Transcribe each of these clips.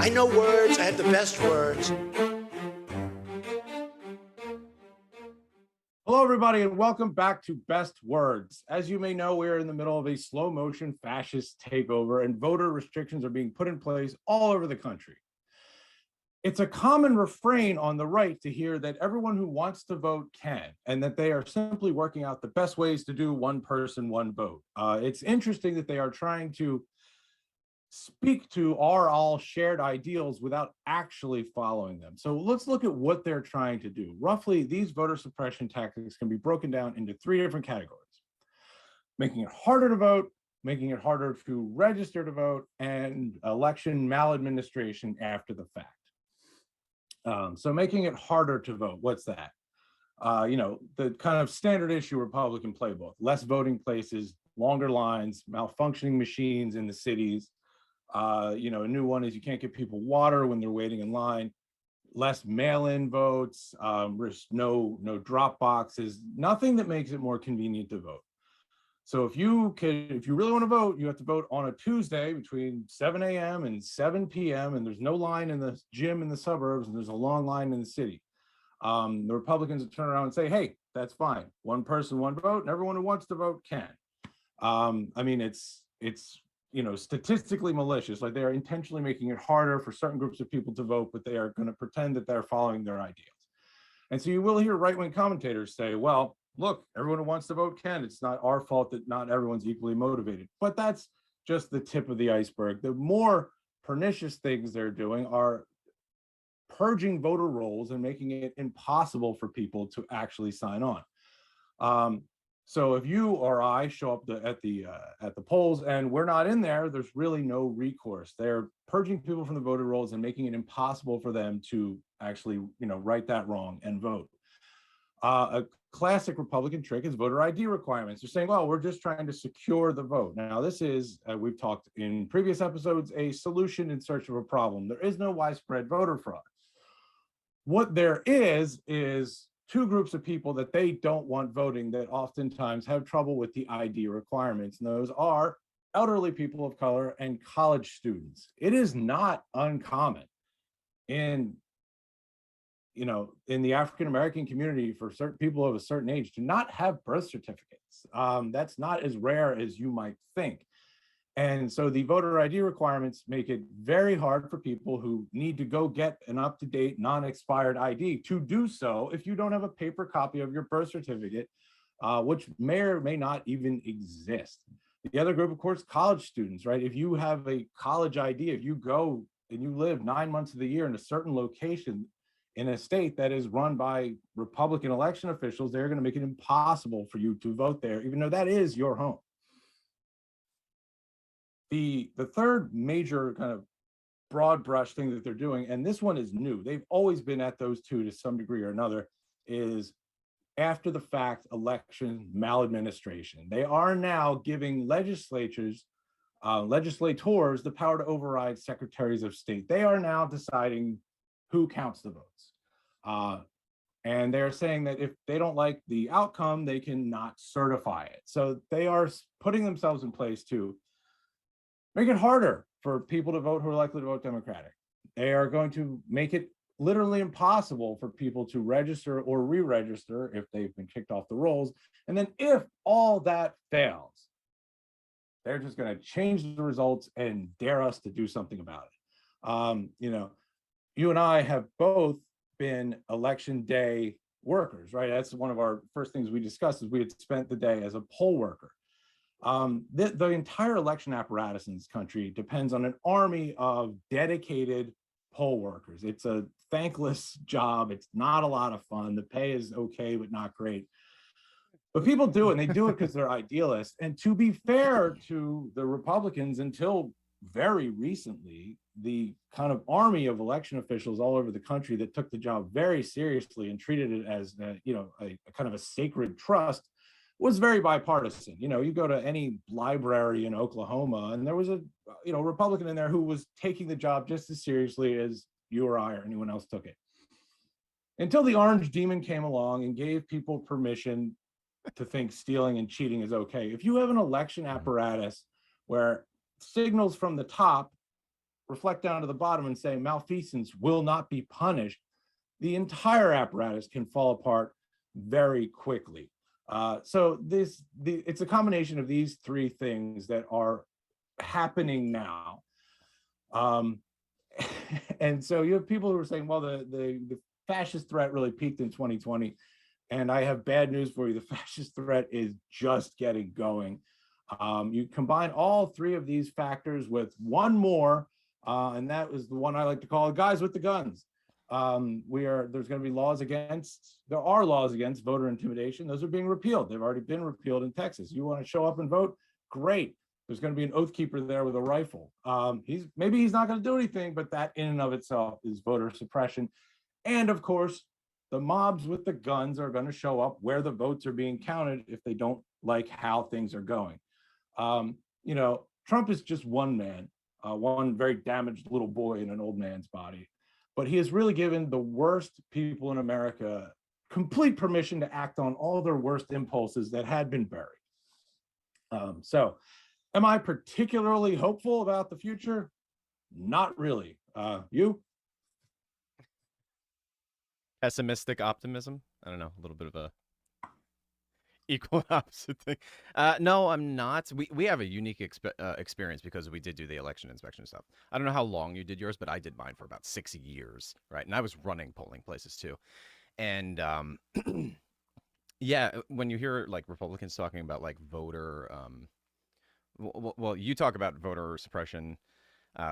I know words. I have the best words. Hello, everybody, and welcome back to Best Words. As you may know, we're in the middle of a slow motion fascist takeover, and voter restrictions are being put in place all over the country. It's a common refrain on the right to hear that everyone who wants to vote can, and that they are simply working out the best ways to do one person, one vote. It's interesting that they are trying to speak to our all shared ideals without actually following them. So let's look at what they're trying to do. Roughly, these voter suppression tactics can be broken down into three different categories: making it harder to vote, making it harder to register to vote, and election maladministration after the fact. So making it harder to vote, what's that? The kind of standard issue Republican playbook: less voting places, longer lines, malfunctioning machines in the cities. A new one is you can't give people water when they're waiting in line, less mail-in votes, no drop boxes, nothing that makes it more convenient to vote. So if you really want to vote, you have to vote on a Tuesday between 7 a.m. and 7 p.m. and there's no line in the gym in the suburbs and there's a long line in the city. The Republicans will turn around and say, hey, that's fine. One person, one vote, and everyone who wants to vote can. It's statistically malicious. Like, they are intentionally making it harder for certain groups of people to vote, but they are going to pretend that they're following their ideals. And so you will hear right-wing commentators say, well, look, everyone who wants to vote can. It's not our fault that not everyone's equally motivated. But that's just the tip of the iceberg. The more pernicious things they're doing are purging voter rolls and making it impossible for people to actually sign on. So if you or I show up at the polls and we're not in there, there's really no recourse. They're purging people from the voter rolls and making it impossible for them to actually, right that wrong and vote. A classic Republican trick is voter ID requirements. They're saying, well, we're just trying to secure the vote. Now, this is, we've talked in previous episodes, a solution in search of a problem. There is no widespread voter fraud. What there is two groups of people that they don't want voting that oftentimes have trouble with the ID requirements. And those are elderly people of color and college students. It is not uncommon in the African-American community for certain people of a certain age to not have birth certificates. That's not as rare as you might think. And so the voter ID requirements make it very hard for people who need to go get an up-to-date, non-expired ID to do so if you don't have a paper copy of your birth certificate, which may or may not even exist. The other group, of course, college students, right? If you have a college ID, if you go and you live 9 months of the year in a certain location in a state that is run by Republican election officials, they're going to make it impossible for you to vote there, even though that is your home. The third major kind of broad brush thing that they're doing, and this one is new, they've always been at those two to some degree or another, is after the fact election maladministration. They are now giving legislators the power to override secretaries of state. They are now deciding who counts the votes. And they're saying that if they don't like the outcome, they cannot certify it. So they are putting themselves in place to make it harder for people to vote who are likely to vote Democratic. They are going to make it literally impossible for people to register or re-register if they've been kicked off the rolls. And then if all that fails, they're just going to change the results and dare us to do something about it. You and I have both been election day workers, right? That's one of our first things we discussed, is we had spent the day as a poll worker. The entire election apparatus in this country depends on an army of dedicated poll workers. It's a thankless job. It's not a lot of fun. The pay is okay, but not great. But people do it, and they do it because they're idealists. And to be fair to the Republicans, until very recently, the kind of army of election officials all over the country that took the job very seriously and treated it as a kind of a sacred trust was very bipartisan. You go to any library in Oklahoma, and there was a Republican in there who was taking the job just as seriously as you or I or anyone else took it. Until the orange demon came along and gave people permission to think stealing and cheating is okay. If you have an election apparatus where signals from the top reflect down to the bottom and say malfeasance will not be punished, the entire apparatus can fall apart very quickly. So it's a combination of these three things that are happening now. And so you have people who are saying, well, the fascist threat really peaked in 2020. And I have bad news for you. The fascist threat is just getting going. You combine all three of these factors with one more, and that is the one I like to call guys with the guns. There's going to be there are laws against voter intimidation. Those are being repealed. They've already been repealed in Texas. You want to show up and vote? Great. There's going to be an oath keeper there with a rifle. Maybe he's not going to do anything, but that in and of itself is voter suppression. And of course, the mobs with the guns are going to show up where the votes are being counted if they don't like how things are going. Trump is just one man, one very damaged little boy in an old man's body, but he has really given the worst people in America complete permission to act on all their worst impulses that had been buried. So am I particularly hopeful about the future? Not really. You? Pessimistic optimism? I don't know, a little bit of a equal opposite thing. No, I'm not. We have a unique experience because we did do the election inspection stuff. I don't know how long you did yours, but I did mine for about 6 years, right? And I was running polling places too. And yeah, when you hear like Republicans talking about like voter, well, you talk about voter suppression.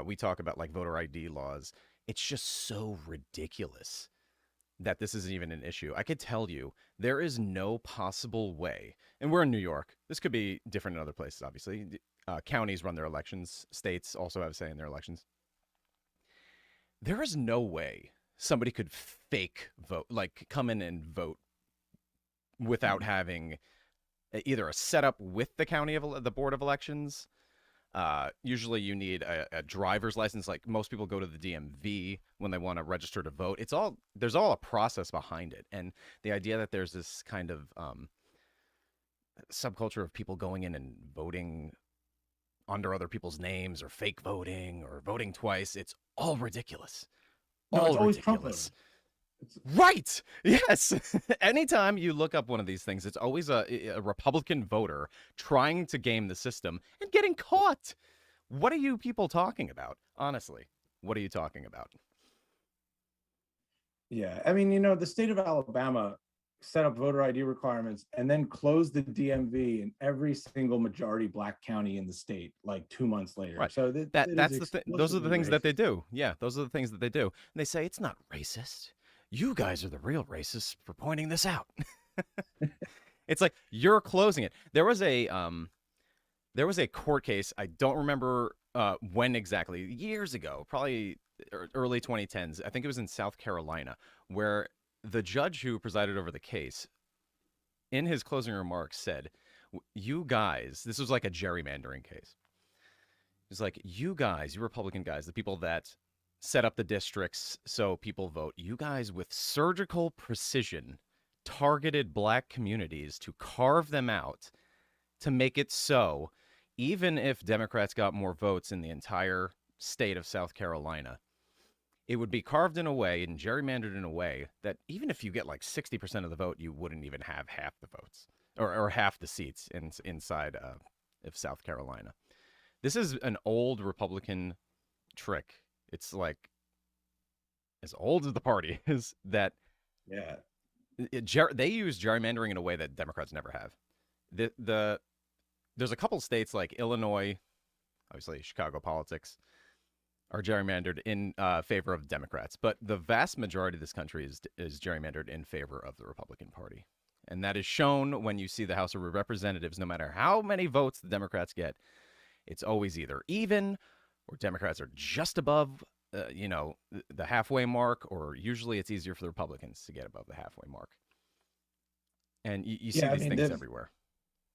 We talk about like voter ID laws. It's just so ridiculous that this isn't even an issue. I could tell you there is no possible way, and we're in New York. This could be different in other places, obviously. Counties run their elections. States also have a say in their elections. There is no way somebody could fake vote, like come in and vote without having either a setup with the county of the Board of Elections. Usually you need a driver's license. Like most people go to the DMV when they want to register to vote. There's all a process behind it. And the idea that there's this kind of subculture of people going in and voting under other people's names or fake voting or voting twice, it's all ridiculous. No, it's always Trump voting. Right. Yes. Anytime you look up one of these things, it's always a Republican voter trying to game the system and getting caught. What are you people talking about? Honestly, what are you talking about? Yeah. I mean, the state of Alabama set up voter ID requirements and then closed the DMV in every single majority Black county in the state like 2 months later. Right. So that's the thing. Those are the things that they do. Yeah, those are the things that they do. And they say it's not racist. You guys are the real racists for pointing this out. It's like you're closing it. There was a court case. I don't remember when exactly. Years ago, probably early 2010s. I think it was in South Carolina, where the judge who presided over the case, in his closing remarks, said, "You guys," this was like a gerrymandering case. It's like, "You guys, you Republican guys, the people that set up the districts so people vote, you guys with surgical precision targeted Black communities to carve them out to make it so even if Democrats got more votes in the entire state of South Carolina, it would be carved in a way and gerrymandered in a way that even if you get like 60% of the vote, you wouldn't even have half the votes or half the seats inside of South Carolina." This is an old Republican trick. It's like as old as the party is that. Yeah. They use gerrymandering in a way that Democrats never have. There's a couple states like Illinois, obviously Chicago politics, are gerrymandered in favor of Democrats, but the vast majority of this country is gerrymandered in favor of the Republican Party. And that is shown when you see the House of Representatives. No matter how many votes the Democrats get, it's always either even or Democrats are just above the halfway mark, or usually it's easier for the Republicans to get above the halfway mark. And you see these things everywhere.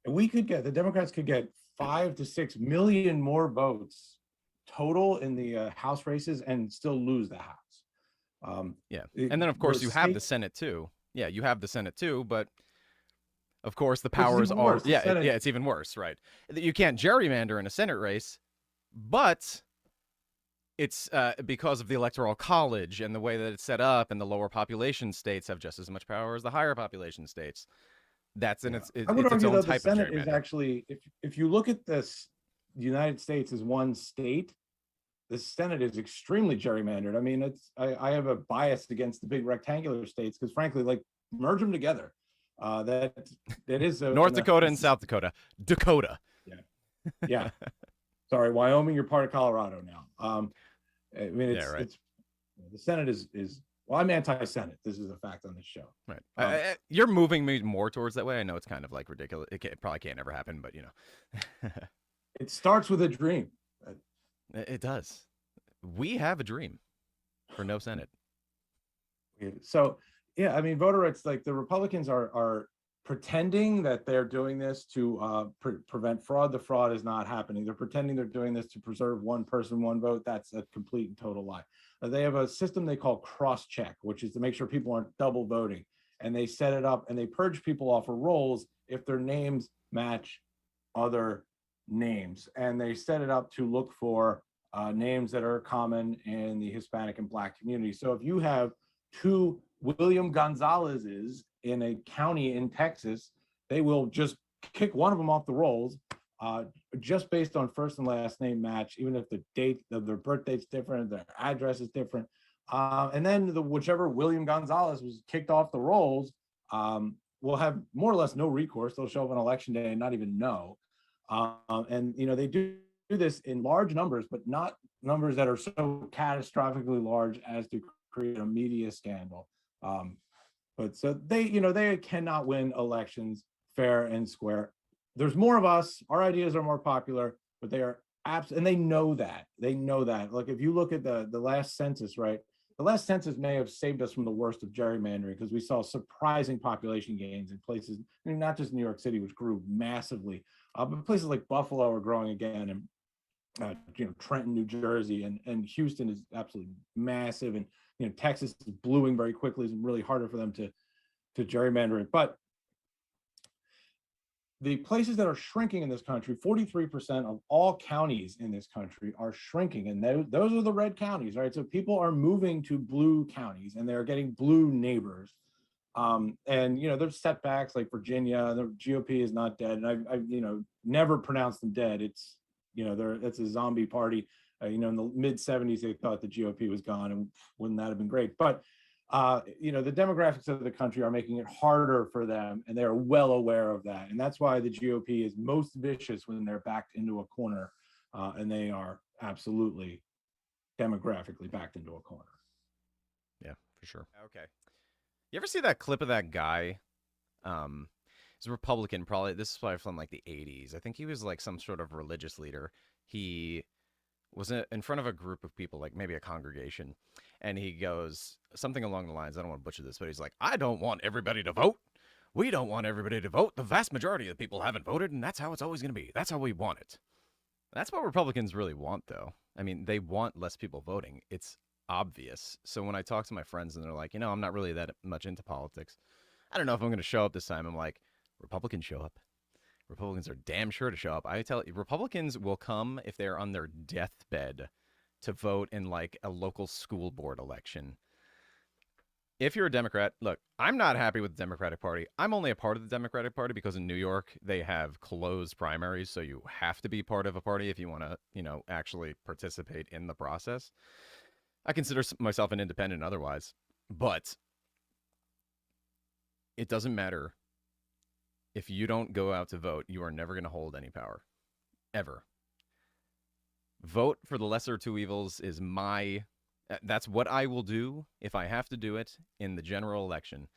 The Democrats could get 5 to 6 million more votes total in the House races and still lose the House. And then of course you have the Senate too. Yeah, you have the Senate too, but of course the powers are it's even worse, right? You can't gerrymander in a Senate race, but it's because of the electoral college and the way that it's set up, and the lower population states have just as much power as the higher population states. That's in Yeah. its I would it's its argue own though the type of Senate is gerrymander. actually, if you look at this, the United States as one state, the Senate is extremely gerrymandered. I mean, I have a bias against the big rectangular states because frankly, like merge them together. That is North Dakota and this is, South Dakota. Dakota. yeah, yeah. Sorry, Wyoming, you're part of Colorado now. I mean, Yeah, right. it's the Senate is well, I'm anti-Senate. This is a fact on this show. Right. Um, You're moving me more towards that way. I know it's kind of like ridiculous. It probably can't ever happen, but you know, it starts with a dream. it does. We have a dream for no Senate. So yeah, I mean, voter rights, like the Republicans are pretending that they're doing this to prevent fraud. The fraud is not happening. They're pretending they're doing this to preserve one person, one vote. That's a complete and total lie. They have a system they call cross-check, which is to make sure people aren't double voting. And they set it up and they purge people off of rolls if their names match other names. And they set it up to look for names that are common in the Hispanic and Black community. So if you have two William Gonzalez's in a county in Texas, they will just kick one of them off the rolls just based on first and last name match, even if the date of their birth date's different, their address is different. And then whichever William Gonzalez was kicked off the rolls will have more or less no recourse. They'll show up on election day and not even know. And you know, they do this in large numbers, but not numbers that are so catastrophically large as to create a media scandal. But so they, you know, they cannot win elections fair and square. There's more of us. Our ideas are more popular, but they are and they know that. They know that. Like if you look at the last census, right? The last census may have saved us from the worst of gerrymandering because we saw surprising population gains in places, I mean, not just New York City, which grew massively, but places like Buffalo are growing again, and you know, Trenton, New Jersey, and Houston is absolutely massive, and you know, Texas is bluing very quickly. It's really harder for them to gerrymander it. But the places that are shrinking in this country, 43% of all counties in this country are shrinking, and those are the red counties, right? So people are moving to blue counties, and they're getting blue neighbors. And you know, there's setbacks like Virginia. The GOP is not dead, and I you know, never pronounced them dead. It's, you know, it's a zombie party. You know, in the mid 70s, they thought the GOP was gone, and wouldn't that have been great? But you know, the demographics of the country are making it harder for them, and they're well aware of that. And that's why the GOP is most vicious when they're backed into a corner, and they are absolutely demographically backed into a corner. Yeah, for sure. Okay. You ever see that clip of that guy? He's a Republican, probably. This is probably from like the 80s. I think he was like some sort of religious leader. He was in front of a group of people, like maybe a congregation, and he goes something along the lines, I don't want to butcher this, but he's like, I don't want everybody to vote. We don't want everybody to vote. The vast majority of the people haven't voted, and that's how it's always going to be. That's how we want it. That's what Republicans really want, though. I mean, they want less people voting. It's obvious. So when I talk to my friends and they're like, you know, I'm not really that much into politics, I don't know if I'm going to show up this time. I'm like, Republicans show up. Republicans are damn sure to show up. I tell you, Republicans will come if they're on their deathbed to vote in like a local school board election. If you're a Democrat, look, I'm not happy with the Democratic Party. I'm only a part of the Democratic Party because in New York, they have closed primaries. So you have to be part of a party if you want to, you know, actually participate in the process. I consider myself an independent otherwise, but it doesn't matter. If you don't go out to vote, you are never going to hold any power. Ever. Vote for the lesser of two evils is that's what I will do if I have to do it in the general election.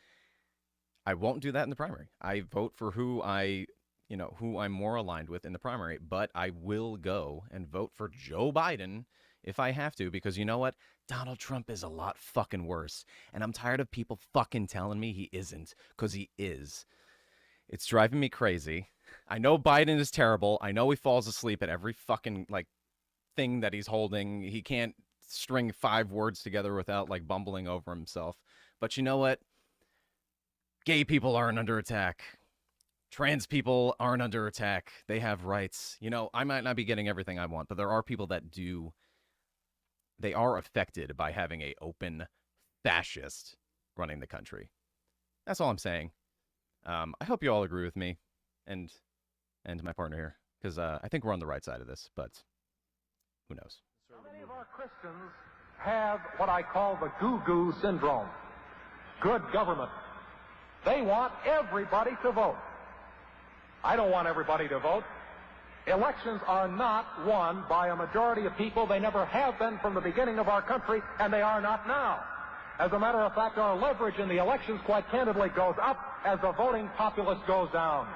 I won't do that in the primary. I vote for who I'm more aligned with in the primary, but I will go and vote for Joe Biden if I have to, because you know what? Donald Trump is a lot fucking worse. And I'm tired of people fucking telling me he isn't, because he is. It's driving me crazy. I know Biden is terrible. I know he falls asleep at every fucking like thing that he's holding. He can't string 5 words together without like bumbling over himself. But you know what? Gay people aren't under attack. Trans people aren't under attack. They have rights. You know, I might not be getting everything I want, but there are people that do they are affected by having a open fascist running the country. That's all I'm saying. I hope you all agree with me and my partner here, because I think we're on the right side of this, but who knows? Many of our Christians have what I call the goo-goo syndrome. Good government. They want everybody to vote. I don't want everybody to vote. Elections are not won by a majority of people. They never have been from the beginning of our country, and they are not now. As a matter of fact, our leverage in the elections, quite candidly, goes up as the voting populace goes down.